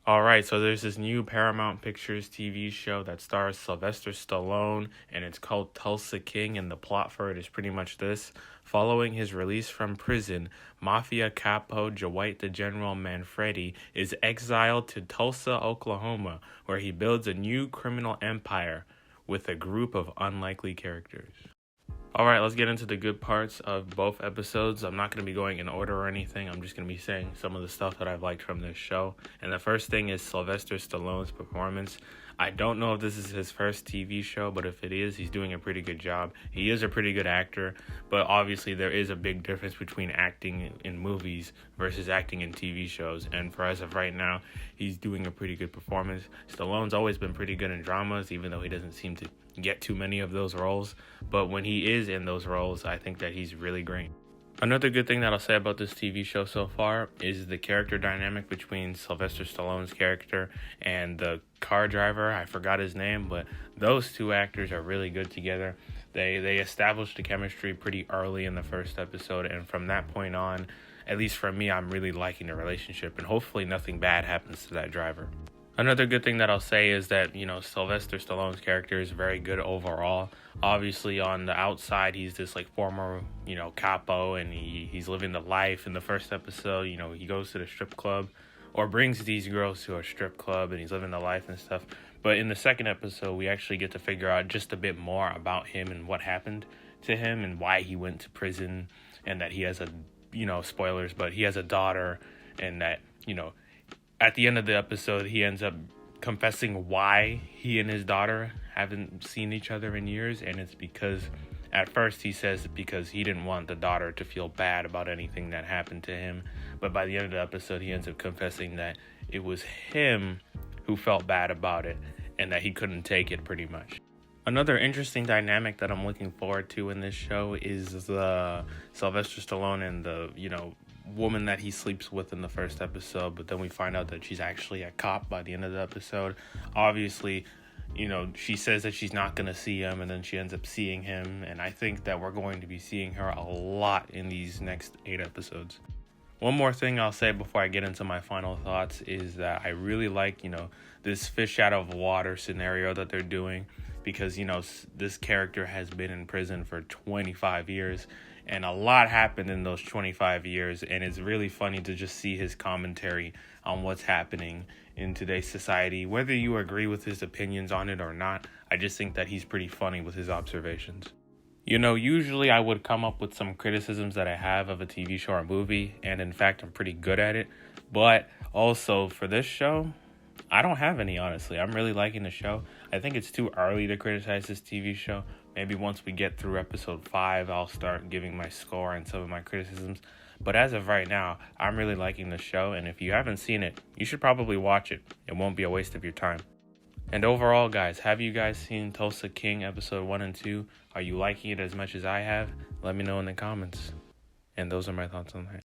All right, so there's this new Paramount Pictures TV show that stars Sylvester Stallone, and it's called Tulsa King, and the plot for it is pretty much this. Following his release from prison, Mafia capo Dwight the General Manfredi is exiled to Tulsa, Oklahoma, where he builds a new criminal empire with a group of unlikely characters. Alright, let's get into the good parts of both episodes. I'm not going to be going in order or anything. I'm just going to be saying some of the stuff that I've liked from this show. And the first thing is Sylvester Stallone's performance. I don't know if this is his first TV show, but if it is, he's doing a pretty good job. He is a pretty good actor, but obviously there is a big difference between acting in movies versus acting in TV shows. And for as of right now, he's doing a pretty good performance. Stallone's always been pretty good in dramas, even though he doesn't seem to get too many of those roles. But when he is in those roles, I think that he's really great. Another good thing that I'll say about this TV show so far is the character dynamic between Sylvester Stallone's character and the car driver. I forgot his name, but those two actors are really good together. They established the chemistry pretty early in the first episode, and from that point on, at least for me, I'm really liking the relationship, and hopefully nothing bad happens to that driver. Another good thing that I'll say is that, Sylvester Stallone's character is very good overall. Obviously, on the outside, he's this, former, capo, and he's living the life. In the first episode, he goes to the strip club, or brings these girls to a strip club, and he's living the life and stuff. But in the second episode, we actually get to figure out just a bit more about him and what happened to him and why he went to prison, and that he has spoilers, but he has a daughter, and that, at the end of the episode, he ends up confessing why he and his daughter haven't seen each other in years. And it's because, at first he says because he didn't want the daughter to feel bad about anything that happened to him. But by the end of the episode, he ends up confessing that it was him who felt bad about it and that he couldn't take it pretty much. Another interesting dynamic that I'm looking forward to in this show is the Sylvester Stallone and the, woman that he sleeps with in the first episode, but then we find out that she's actually a cop by the end of the episode. Obviously, she says that she's not going to see him, and then she ends up seeing him, and I think that we're going to be seeing her a lot in these next 8 episodes. One more thing I'll say before I get into my final thoughts is that I really like, this fish out of water scenario that they're doing, because, this character has been in prison for 25 years, and a lot happened in those 25 years, and it's really funny to just see his commentary on what's happening in today's society. Whether you agree with his opinions on it or not, I just think that he's pretty funny with his observations. Usually I would come up with some criticisms that I have of a TV show or movie, and in fact, I'm pretty good at it. But also for this show, I don't have any, honestly. I'm really liking the show. I think it's too early to criticize this TV show. Maybe once we get through episode 5, I'll start giving my score and some of my criticisms. But as of right now, I'm really liking the show, and if you haven't seen it, you should probably watch it. It won't be a waste of your time. And overall, guys, have you guys seen Tulsa King episode 1 and 2? Are you liking it as much as I have? Let me know in the comments. And those are my thoughts on that.